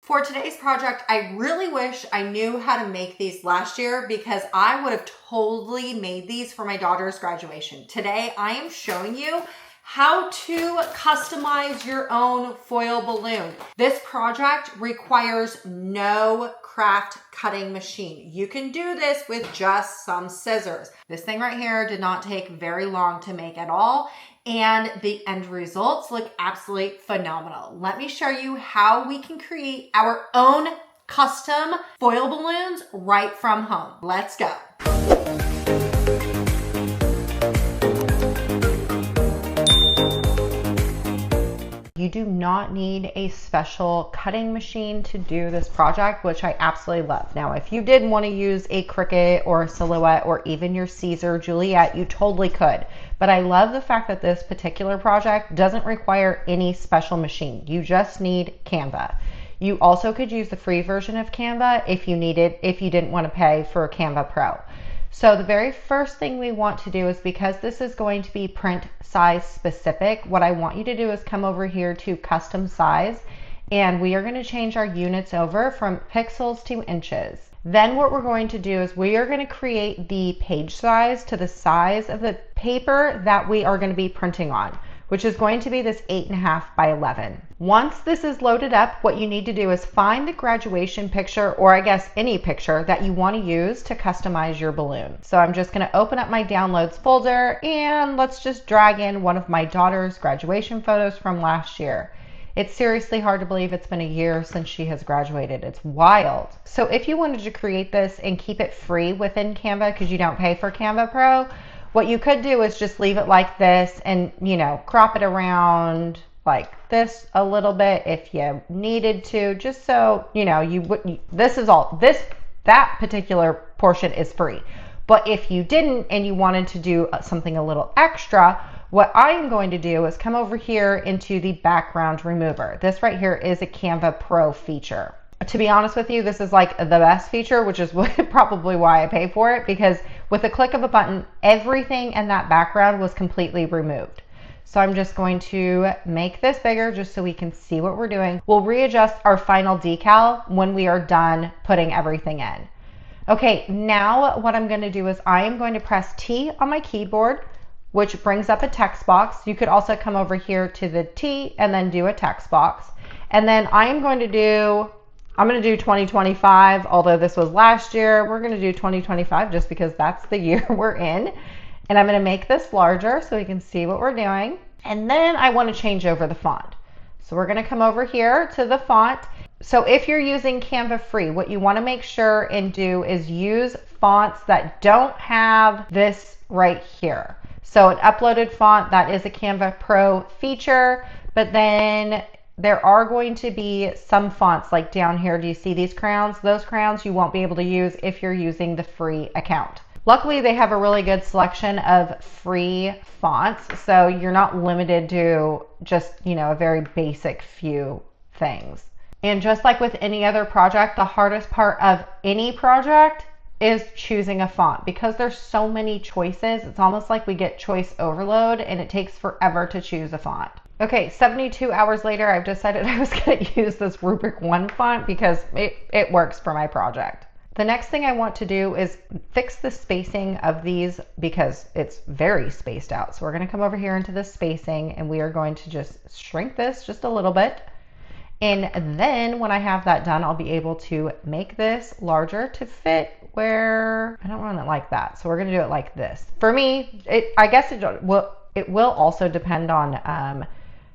For today's project, I really wish I knew how to make these last year because I would have totally made these for my daughter's graduation. Today, I am showing you how to customize your own foil balloon. This project requires no craft cutting machine. You can do this with just some scissors. This thing right here did not take very long to make at all, and the end results look absolutely phenomenal. Let me show you how we can create our own custom foil balloons right from home. Let's go. You do not need a special cutting machine to do this project, which I absolutely love. Now, if you did want to use a Cricut or a Silhouette or even your Caesar Juliet, you totally could. But I love the fact that this particular project doesn't require any special machine. You just need Canva. You also could use the free version of Canva if you didn't want to pay for Canva Pro. So the very first thing we want to do is, because this is going to be print size specific, what I want you to do is come over here to custom size, and we are going to change our units over from pixels to inches. Then what we're going to do is we are going to create the page size to the size of the paper that we are going to be printing on, which is going to be this 8.5 by 11. Once this is loaded up, what you need to do is find the graduation picture, or I guess any picture that you want to use to customize your balloon. So I'm just going to open up my downloads folder, and let's just drag in one of my daughter's graduation photos from last year. It's seriously hard to believe it's been a year since she has graduated. It's wild. So if you wanted to create this and keep it free within Canva, because you don't pay for Canva Pro, what you could do is just leave it like this and, crop it around like this a little bit if you needed to, just so, that particular portion is free. But if you didn't and you wanted to do something a little extra, what I'm going to do is come over here into the background remover. This right here is a Canva Pro feature. To be honest with you, this is like the best feature, which is probably why I pay for it, because with a click of a button, everything in that background was completely removed. So I'm just going to make this bigger just so we can see what we're doing. We'll readjust our final decal when we are done putting everything in. Okay, now what I'm going to do is I am going to press T on my keyboard, which brings up a text box. You could also come over here to the T and then do a text box. And then I'm going to do 2025, although this was last year. We're going to do 2025 just because that's the year we're in. And I'm going to make this larger so we can see what we're doing. And then I want to change over the font. So we're going to come over here to the font. So if you're using Canva free, what you want to make sure and do is use fonts that don't have this right here. So an uploaded font, that is a Canva Pro feature, but then there are going to be some fonts like down here. Do you see these crowns? Those crowns you won't be able to use if you're using the free account. Luckily, they have a really good selection of free fonts, so you're not limited to just, a very basic few things. And just like with any other project, the hardest part of any project is choosing a font, because there's so many choices. It's almost like we get choice overload and it takes forever to choose a font. Okay, 72 hours later, I've decided I was going to use this Rubric 1 font because it works for my project. The next thing I want to do is fix the spacing of these because it's very spaced out. So we're going to come over here into the spacing, and we are going to just shrink this just a little bit. And then when I have that done, I'll be able to make this larger to fit where I don't want it like that. So we're going to do it like this. For me, I guess it will also depend on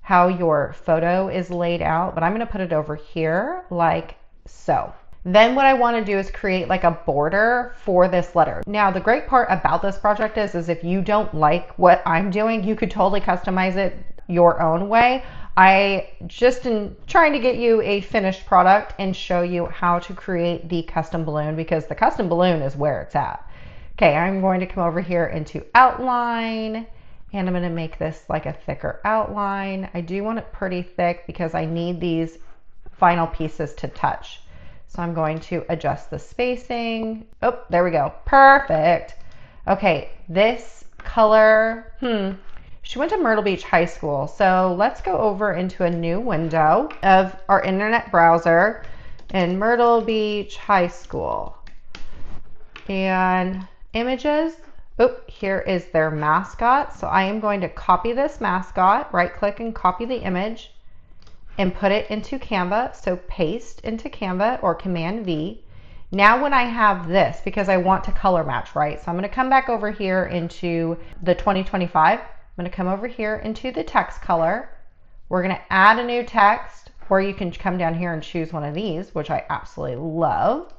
how your photo is laid out, but I'm going to put it over here like so. Then what I want to do is create like a border for this letter. Now, the great part about this project is if you don't like what I'm doing, you could totally customize it your own way. I just am trying to get you a finished product and show you how to create the custom balloon, because the custom balloon is where it's at. Okay, I'm going to come over here into outline, and I'm going to make this like a thicker outline. I do want it pretty thick because I need these final pieces to touch. So I'm going to adjust the spacing. Oh, there we go. Perfect. Okay, this color, she went to Myrtle Beach High School. So let's go over into a new window of our internet browser. in Myrtle Beach High School. And images, here is their mascot. So I am going to copy this mascot, right click and copy the image and put it into Canva. So paste into Canva or Command V. Now when I have this, because I want to color match, right? So I'm going to come back over here into the 2025. I'm going to come over here into the text color. We're going to add a new text, or you can come down here and choose one of these, which I absolutely love.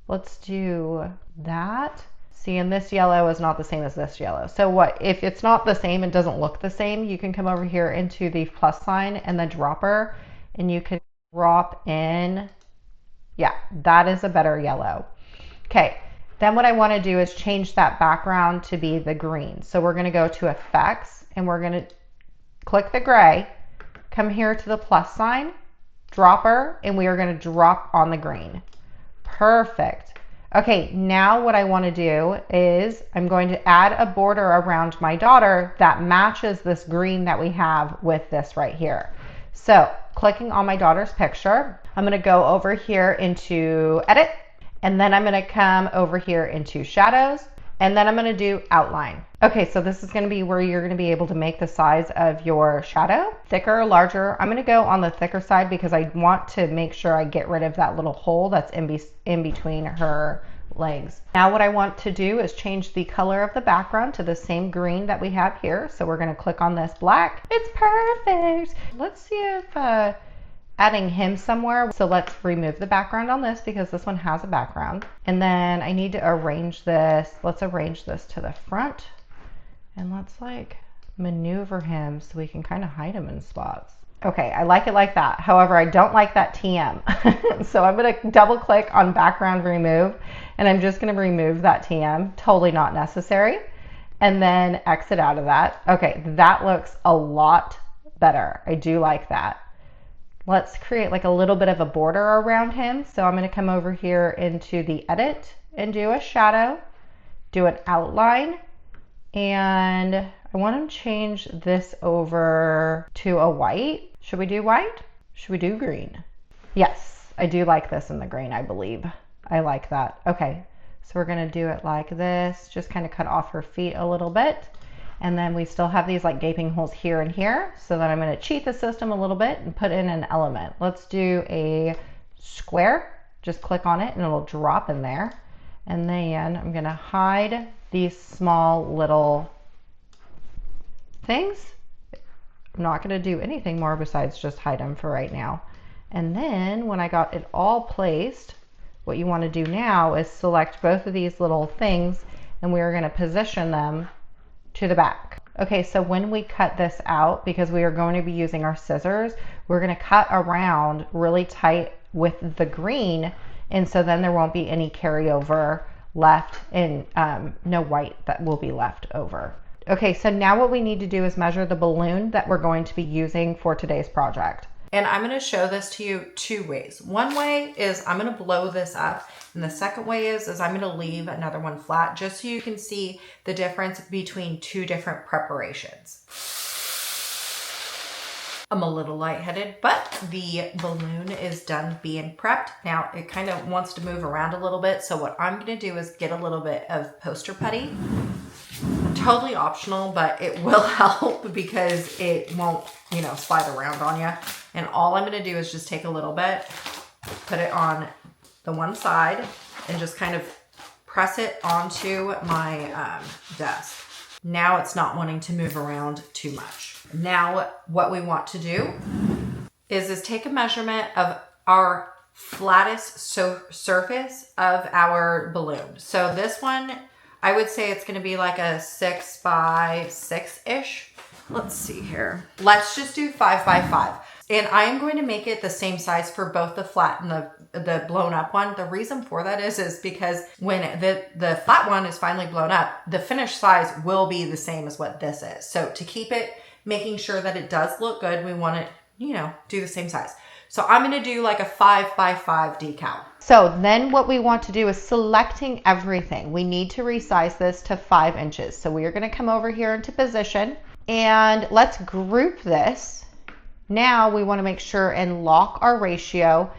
Let's do that. See, and this yellow is not the same as this yellow. So what, if it's not the same and doesn't look the same, you can come over here into the plus sign and the dropper, and you can drop in, yeah, that is a better yellow. Okay, then what I want to do is change that background to be the green. So we're going to go to effects and we're going to click the gray, come here to the plus sign, dropper, and we are going to drop on the green. Perfect. Okay, now what I want to do is I'm going to add a border around my daughter that matches this green that we have with this right here. So clicking on my daughter's picture, I'm going to go over here into edit, and then I'm going to come over here into shadows, and then I'm going to do outline. Okay, so this is going to be where you're going to be able to make the size of your shadow thicker, larger. I'm going to go on the thicker side because I want to make sure I get rid of that little hole that's in between her legs. Now what I want to do is change the color of the background to the same green that we have here. So we're going to click on this black. It's perfect. Let's see if adding him somewhere. So let's remove the background on this because this one has a background. And then I need to arrange this. Let's arrange this to the front. And let's like maneuver him so we can kind of hide him in spots. Okay, I like it like that. However, I don't like that TM. So I'm going to double click on background remove, and I'm just going to remove that TM. Totally not necessary. And then exit out of that. Okay, that looks a lot better. I do like that. Let's create like a little bit of a border around him. So I'm going to come over here into the edit and do a shadow, do an outline, and I want to change this over to a white. Should we do white? Should we do green? Yes, I do like this in the green, I believe. I like that. Okay, so we're going to do it like this, just kind of cut off her feet a little bit. And then we still have these like gaping holes here and here. So then I'm going to cheat the system a little bit and put in an element. Let's do a square. Just click on it and it'll drop in there. And then I'm going to hide these small little things. I'm not going to do anything more besides just hide them for right now. And then when I got it all placed, what you want to do now is select both of these little things, and we are going to position them to the back. Okay, so when we cut this out, because we are going to be using our scissors, we're going to cut around really tight with the green, and so then there won't be any carryover left, and no white that will be left over. Okay, so now what we need to do is measure the balloon that we're going to be using for today's project. And I'm going to show this to you two ways. One way is I'm going to blow this up, and the second way is I'm going to leave another one flat just so you can see the difference between two different preparations. I'm a little lightheaded, but the balloon is done being prepped. Now it kind of wants to move around a little bit. So what I'm going to do is get a little bit of poster putty. Totally optional, but it will help because it won't, you know, slide around on you. And all I'm going to do is just take a little bit, put it on the one side, and just kind of press it onto my desk. Now it's not wanting to move around too much. Now what we want to do is take a measurement of our flattest surface of our balloon. So this one, I would say it's going to be like a 6 by 6-ish. Let's see here. Let's just do 5 by 5. And I am going to make it the same size for both the flat and the blown up one. The reason for that is because when the flat one is finally blown up, the finished size will be the same as what this is. So to keep it, making sure that it does look good, we want to, you know, do the same size. So I'm going to do like a 5 by 5 decal. So then what we want to do is selecting everything. We need to resize this to 5 inches. So we are going to come over here into position and let's group this. Now we want to make sure and lock our ratio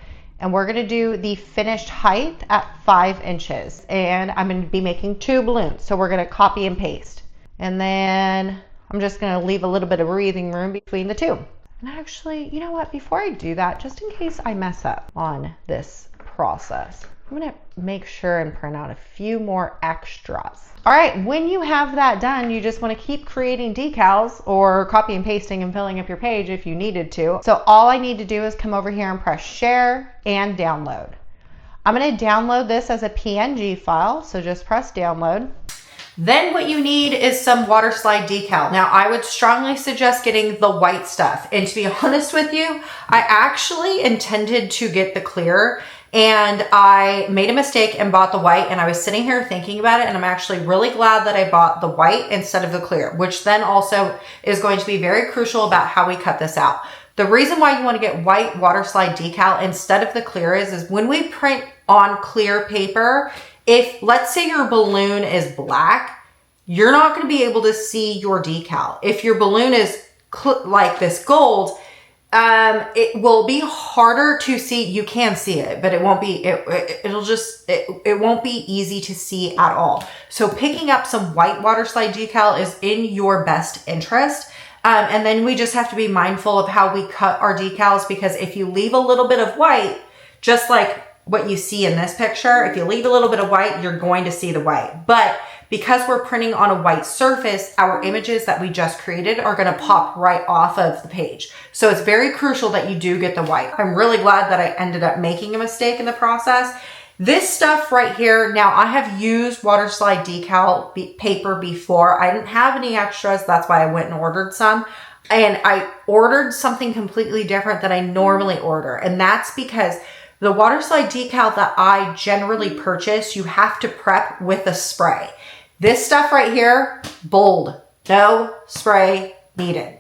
And we're gonna do the finished height at 5 inches. And I'm gonna be making 2 balloons. So we're gonna copy and paste. And then I'm just gonna leave a little bit of breathing room between the two. And actually, you know what, before I do that, just in case I mess up on this process, I'm gonna make sure and print out a few more extras. All right, when you have that done, you just wanna keep creating decals or copy and pasting and filling up your page if you needed to. So all I need to do is come over here and press share and download. I'm gonna download this as a PNG file, so just press download. Then what you need is some water slide decal. Now I would strongly suggest getting the white stuff. And to be honest with you, I actually intended to get the clear and I made a mistake and bought the white, and I was sitting here thinking about it, and I'm actually really glad that I bought the white instead of the clear, which then also is going to be very crucial about how we cut this out. The reason why you want to get white water slide decal instead of the clear is when we print on clear paper, if let's say your balloon is black, you're not going to be able to see your decal. If your balloon is like this gold, it will be harder to see. You can see it, but it won't be, it won't be easy to see at all. So picking up some white water slide decal is in your best interest. And then we just have to be mindful of how we cut our decals, because if you leave a little bit of white, just like what you see in this picture, if you leave a little bit of white, you're going to see the white. But because we're printing on a white surface, our images that we just created are going to pop right off of the page. So it's very crucial that you do get the white. I'm really glad that I ended up making a mistake in the process. This stuff right here, now I have used water slide decal paper before. I didn't have any extras. That's why I went and ordered some. And I ordered something completely different than I normally order. And that's because the water slide decal that I generally purchase, you have to prep with a spray. This stuff right here, bold, no spray needed.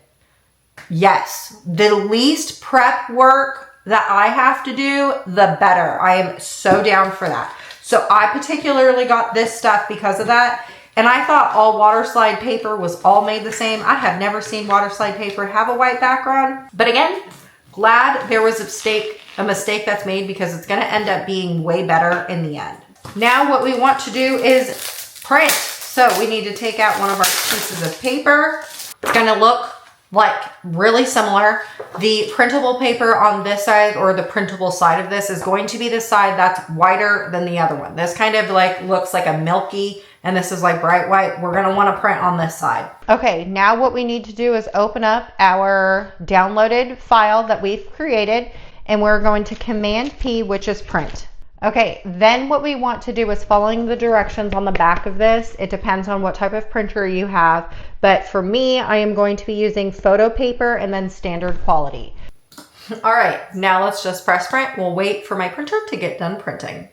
Yes, the least prep work that I have to do, the better. I am so down for that. So I particularly got this stuff because of that. And I thought all water slide paper was all made the same. I have never seen water slide paper have a white background. But again, glad there was a mistake that's made, because it's gonna end up being way better in the end. Now what we want to do is print. So we need to take out one of our pieces of paper. It's gonna look like really similar. The printable paper on this side, or the printable side of this, is going to be the side that's whiter than the other one. This kind of like looks like a milky, and this is like bright white. We're gonna wanna print on this side. Okay, now what we need to do is open up our downloaded file that we've created, and we're going to Command P, which is print. Okay, then what we want to do is following the directions on the back of this. It depends on what type of printer you have, but for me, I am going to be using photo paper and then standard quality. All right, now let's just press print. We'll wait for my printer to get done printing.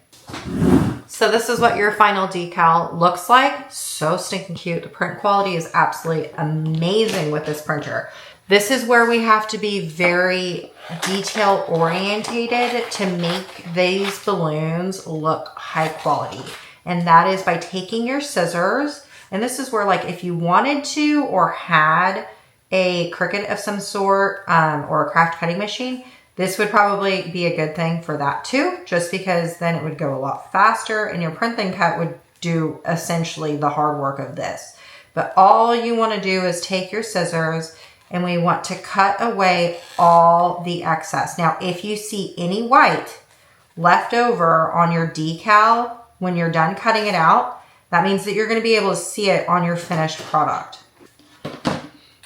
So this is what your final decal looks like. So stinking cute. The print quality is absolutely amazing with this printer. This is where we have to be very detail orientated to make these balloons look high quality. And that is by taking your scissors. And this is where, like, if you wanted to or had a Cricut of some sort or a craft cutting machine, this would probably be a good thing for that too, just because then it would go a lot faster and your print and cut would do essentially the hard work of this. But all you want to do is take your scissors, and we want to cut away all the excess. Now, if you see any white left over on your decal when you're done cutting it out, that means that you're going to be able to see it on your finished product.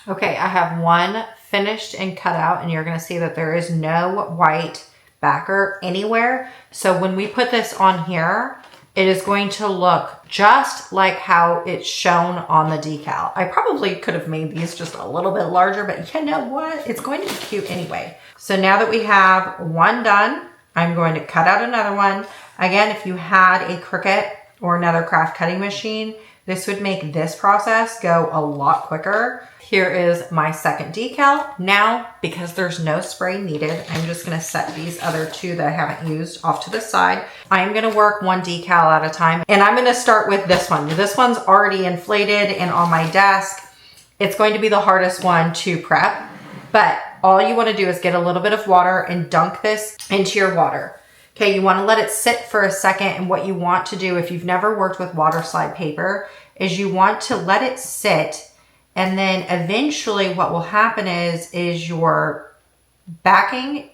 Okay, I have one finished and cut out, and you're going to see that there is no white backer anywhere. So when we put this on here, it is going to look just like how it's shown on the decal. I probably could have made these just a little bit larger, but you know what? It's going to be cute anyway. So now that we have one done, I'm going to cut out another one. Again, if you had a Cricut or another craft cutting machine, this would make this process go a lot quicker. Here is my second decal. Now, because there's no spray needed, I'm just gonna set these other two that I haven't used off to the side. I'm gonna work one decal at a time, and I'm gonna start with this one. This one's already inflated and on my desk. It's going to be the hardest one to prep, but all you wanna do is get a little bit of water and dunk this into your water. Okay, you want to let it sit for a second, and what you want to do if you've never worked with water slide paper is you want to let it sit, and then eventually what will happen is your backing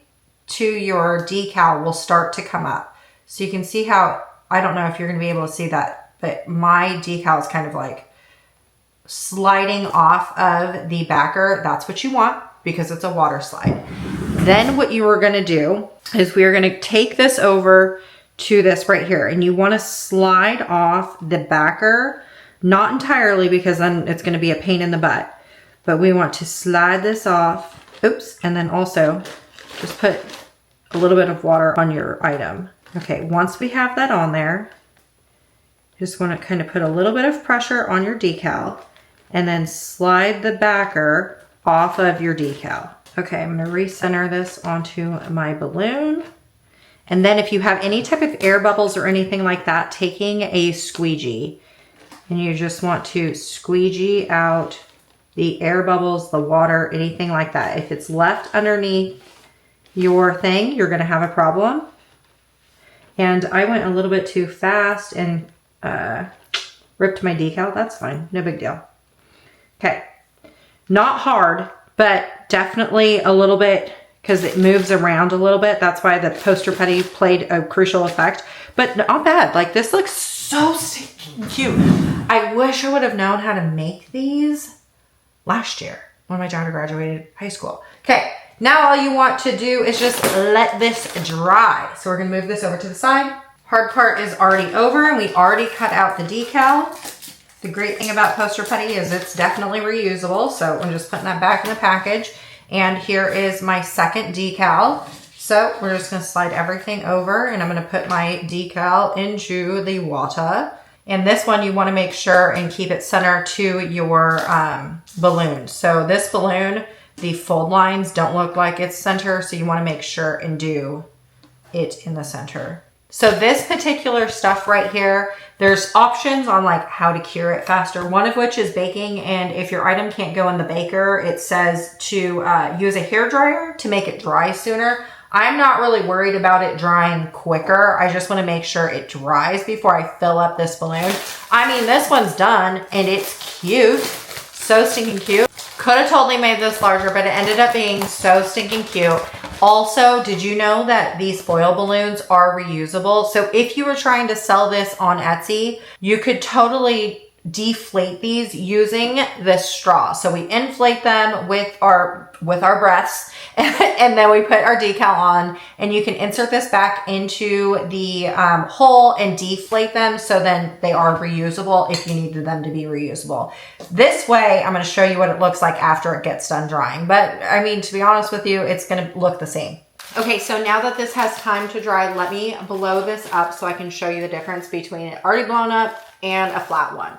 to your decal will start to come up. So you can see how, I don't know if you're going to be able to see that, but my decal is kind of like sliding off of the backer. That's what you want because it's a water slide. Then what you are going to do is we are going to take this over to this right here, and you want to slide off the backer, not entirely because then it's going to be a pain in the butt, but we want to slide this off. Oops. And then also just put a little bit of water on your item. Okay, once we have that on there, just want to kind of put a little bit of pressure on your decal and then slide the backer off of your decal. Okay, I'm going to recenter this onto my balloon. And then if you have any type of air bubbles or anything like that, taking a squeegee, and you just want to squeegee out the air bubbles, the water, anything like that. If it's left underneath your thing, you're going to have a problem. And I went a little bit too fast and ripped my decal. That's fine. No big deal. Okay. Not hard, but definitely a little bit because it moves around a little bit. That's why the poster putty played a crucial effect. But not bad. Like, this looks so stinking cute. I wish I would have known how to make these last year when my daughter graduated high school. Okay. Now all you want to do is just let this dry. So we're going to move this over to the side. Hard part is already over, and we already cut out the decal. The great thing about poster putty is it's definitely reusable. So I'm just putting that back in the package. And here is my second decal. So we're just going to slide everything over, and I'm going to put my decal into the water. And this one you want to make sure and keep it center to your balloon. So this balloon, the fold lines don't look like it's center, so you want to make sure and do it in the center. So this particular stuff right here, there's options on like how to cure it faster, one of which is baking. And if your item can't go in the baker, it says to use a hairdryer to make it dry sooner. I'm not really worried about it drying quicker. I just want to make sure it dries before I fill up this balloon. I mean, this one's done and it's cute. So stinking cute. Could have totally made this larger, but it ended up being so stinking cute. Also, did you know that these foil balloons are reusable? So if you were trying to sell this on Etsy, you could totally deflate these using this straw. So we inflate them with our breaths and then we put our decal on, and you can insert this back into the hole and deflate them, so then they are reusable if you needed them to be reusable. This way, I'm going to show you what it looks like after it gets done drying. But I mean, to be honest with you, it's going to look the same. Okay, so now that this has time to dry, let me blow this up so I can show you the difference between it already blown up and a flat one.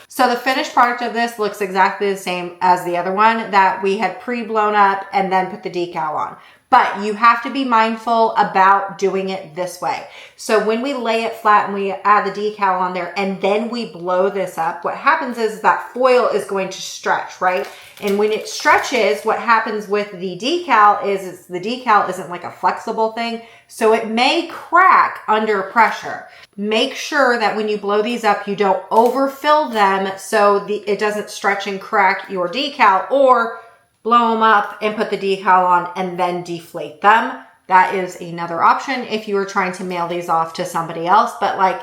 So the finished product of this looks exactly the same as the other one that we had pre-blown up and then put the decal on. But you have to be mindful about doing it this way. So when we lay it flat and we add the decal on there and then we blow this up, what happens is that foil is going to stretch, right? And when it stretches, what happens with the decal is the decal isn't like a flexible thing. So it may crack under pressure. Make sure that when you blow these up, you don't overfill them so it doesn't stretch and crack your decal, or blow them up and put the decal on and then deflate them. That is another option if you were trying to mail these off to somebody else. But like,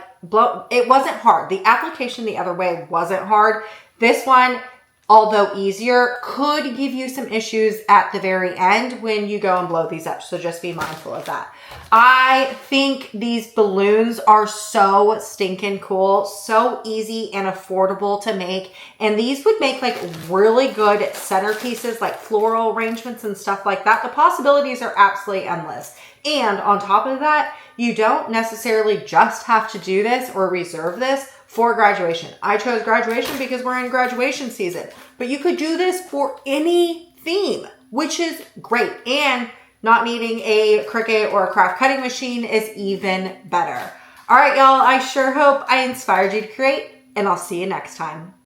it wasn't hard. The application the other way wasn't hard. This one, although easier, could give you some issues at the very end when you go and blow these up. So just be mindful of that. I think these balloons are so stinking cool, so easy and affordable to make. And these would make like really good centerpieces, like floral arrangements and stuff like that. The possibilities are absolutely endless. And on top of that, you don't necessarily just have to do this or reserve this for graduation. I chose graduation because we're in graduation season, but you could do this for any theme, which is great. And not needing a Cricut or a craft cutting machine is even better. All right, y'all, I sure hope I inspired you to create, and I'll see you next time.